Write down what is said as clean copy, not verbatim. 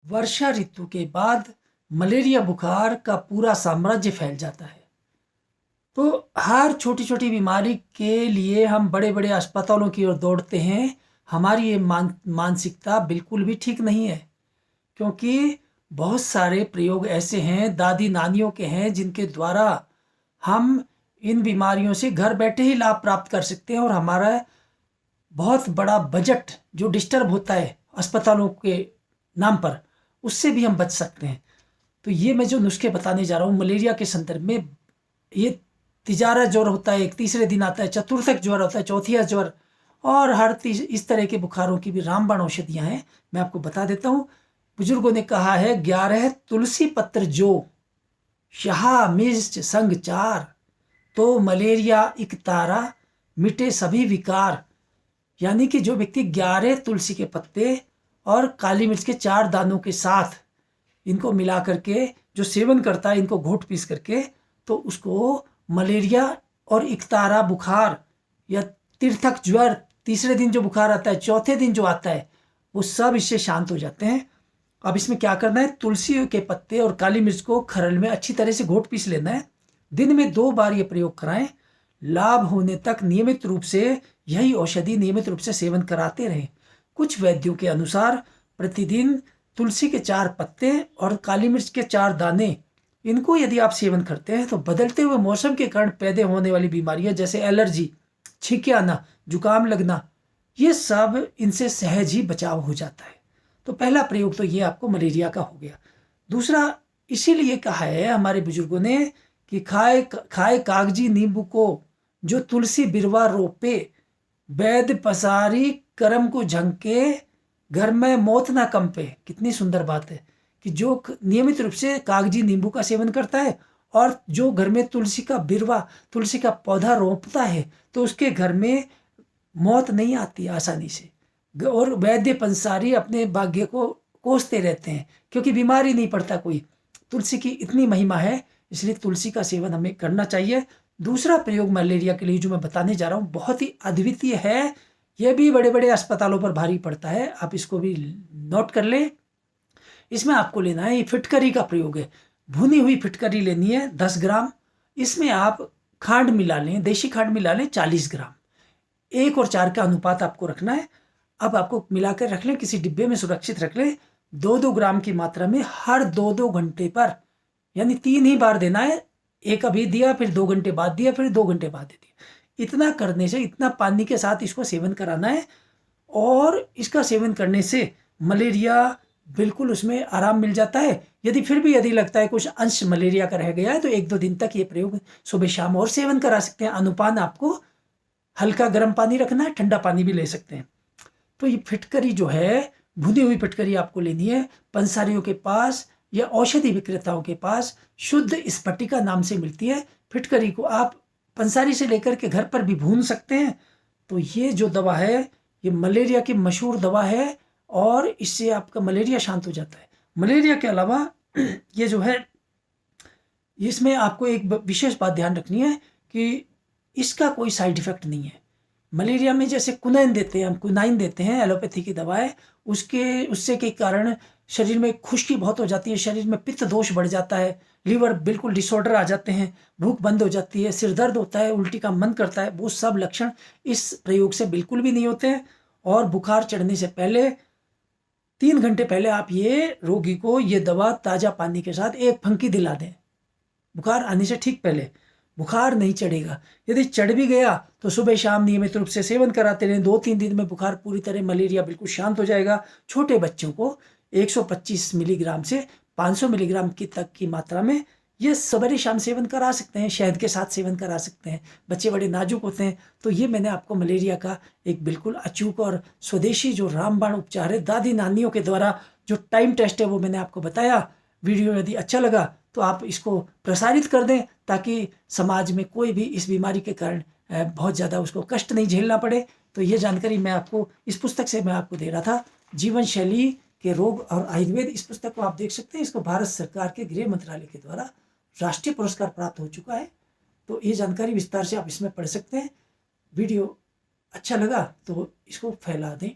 वर्षा ऋतु के बाद मलेरिया बुखार का पूरा साम्राज्य फैल जाता है। तो हर छोटी-छोटी बीमारी के लिए हम बड़े-बड़े अस्पतालों की ओर दौड़ते हैं। हमारी ये मानसिकता बिल्कुल भी ठीक नहीं है, क्योंकि बहुत सारे प्रयोग ऐसे हैं, दादी-नानियों के हैं, जिनके द्वारा हम इन बीमारियों से घर बैठे ही लाभ प्राप्त कर सकते हैं और हमारा बहुत बड़ा बजट जो डिस्टर्ब होता है अस्पतालों के नाम पर, उससे भी हम बच सकते हैं। तो ये मैं जो नुस्खे बताने जा रहा हूँ मलेरिया के संदर्भ में, ये तिजारा ज्वर होता है, एक तीसरे दिन आता है, चतुर्थक ज्वर होता है, चौथिया ज्वर, और हर इस तरह के बुखारों की भी रामबाण औषधियाँ हैं। मैं आपको बता देता हूँ। बुजुर्गों ने कहा है, 11 तुलसी पत्र जो, शाह मिर्च संग चार, तो मलेरिया एक तारा, मिटे सभी विकार। यानी कि जो व्यक्ति 11 तुलसी के पत्ते और काली मिर्च के 4 दानों के साथ इनको मिला करके जो सेवन करता है, इनको घोट पीस करके, तो उसको मलेरिया और इकतारा बुखार या तीर्थक ज्वर, तीसरे दिन जो बुखार आता है, चौथे दिन जो आता है, वो सब इससे शांत हो जाते हैं। अब इसमें क्या करना है, तुलसी के पत्ते और काली मिर्च को खरल में अच्छी तरह से घोट पीस लेना है। दिन में 2 बार ये प्रयोग कराएं। लाभ होने तक नियमित रूप से यही औषधि नियमित रूप से सेवन कराते रहें। कुछ वैद्यों के अनुसार प्रतिदिन तुलसी के 4 पत्ते और काली मिर्च के 4 दाने, इनको यदि आप सेवन करते हैं तो बदलते हुए मौसम के कारण पैदा होने वाली बीमारियां जैसे एलर्जी, छींके आना, जुकाम लगना, ये सब इनसे सहज ही बचाव हो जाता है। तो पहला प्रयोग तो ये आपको मलेरिया का हो गया। दूसरा, इसीलिए कहा है हमारे बुजुर्गों ने कि खाए खाए कागजी नींबू को, जो तुलसी बिरवा रोपे, वैद्य पसारी करम को झंके, घर में मौत ना कंपे। कितनी सुंदर बात है कि जो नियमित रूप से कागजी नींबू का सेवन करता है और जो घर में तुलसी का बिरवा, तुलसी का पौधा रोपता है, तो उसके घर में मौत नहीं आती आसानी से। और वैद्य पंसारी अपने भाग्य को कोसते रहते हैं, क्योंकि बीमारी नहीं पड़ता कोई। तुलसी की इतनी महिमा है, इसलिए तुलसी का सेवन हमें करना चाहिए। दूसरा प्रयोग मलेरिया के लिए जो मैं बताने जा रहा हूँ बहुत ही अद्वितीय है। यह भी बड़े बड़े अस्पतालों पर भारी पड़ता है, आप इसको भी नोट कर लें। इसमें आपको लेना है, ये फिटकरी का प्रयोग है। भुनी हुई फिटकरी लेनी है 10 ग्राम। इसमें आप खांड मिला लें, देशी खांड मिला लें 40 ग्राम। 1 और 4 का अनुपात आपको रखना है। अब आपको मिलाकर रख लें, किसी डिब्बे में सुरक्षित रख लें। 2-2 ग्राम की मात्रा में हर 2-2 घंटे पर, यानी 3 ही बार देना है। एक अभी दिया, फिर 2 घंटे बाद दिया, फिर 2 घंटे बाद दे दिया। इतना करने से, इतना पानी के साथ इसको सेवन कराना है, और इसका सेवन करने से मलेरिया बिल्कुल उसमें आराम मिल जाता है। यदि फिर भी यदि लगता है कुछ अंश मलेरिया का रह गया है, तो 1-2 दिन तक ये प्रयोग सुबह शाम और सेवन करा सकते हैं। अनुपान आपको हल्का गर्म पानी रखना है, ठंडा पानी भी ले सकते हैं। तो ये फिटकरी जो है, भुनी हुई फिटकरी आपको लेनी है। पंसारियों के पास या औषधि विक्रेताओं के पास शुद्ध स्फटिका नाम से मिलती है। फिटकरी को आप पंसारी से लेकर के घर पर भी भून सकते हैं। तो ये जो दवा है, ये मलेरिया की मशहूर दवा है, और इससे आपका मलेरिया शांत हो जाता है। मलेरिया के अलावा ये जो है, इसमें आपको एक विशेष बात ध्यान रखनी है कि इसका कोई साइड इफेक्ट नहीं है। मलेरिया में जैसे कुनैन देते हैं, हम कुनाइन देते हैं, एलोपैथी की दवा है, उससे के कारण शरीर में खुश्की बहुत हो जाती है, शरीर में पित्त दोष बढ़ जाता है, लीवर बिल्कुल डिसऑर्डर आ जाते हैं, भूख बंद हो जाती है, सिर दर्द होता है, उल्टी का मन करता है। वो सब लक्षण इस प्रयोग से बिल्कुल भी नहीं होते हैं। और बुखार चढ़ने से पहले 3 घंटे पहले आप ये रोगी को ये दवा ताज़ा पानी के साथ एक फंकी दिला दें, बुखार आने से ठीक पहले। बुखार नहीं चढ़ेगा। यदि चढ़ भी गया तो सुबह शाम नियमित रूप से सेवन कराते रहें। 2-3 दिन में बुखार पूरी तरह, मलेरिया बिल्कुल शांत हो जाएगा। छोटे बच्चों को 125 मिलीग्राम से 500 मिलीग्राम की तक की मात्रा में ये सवेरे शाम सेवन करा सकते हैं, शहद के साथ सेवन करा सकते हैं। बच्चे बड़े नाजुक होते हैं। तो ये मैंने आपको मलेरिया का एक बिल्कुल अचूक और स्वदेशी जो रामबाण उपचार है, दादी नानियों के द्वारा जो टाइम टेस्ट है, वो मैंने आपको बताया। वीडियो यदि अच्छा लगा तो आप इसको प्रसारित कर दें, ताकि समाज में कोई भी इस बीमारी के कारण बहुत ज़्यादा उसको कष्ट नहीं झेलना पड़े। तो ये जानकारी मैं आपको इस पुस्तक से मैं आपको दे रहा था, जीवन शैली के रोग और आयुर्वेद। इस पुस्तक को आप देख सकते हैं। इसको भारत सरकार के गृह मंत्रालय के द्वारा राष्ट्रीय पुरस्कार प्राप्त हो चुका है। तो ये जानकारी विस्तार से आप इसमें पढ़ सकते हैं। वीडियो अच्छा लगा तो इसको फैला दें।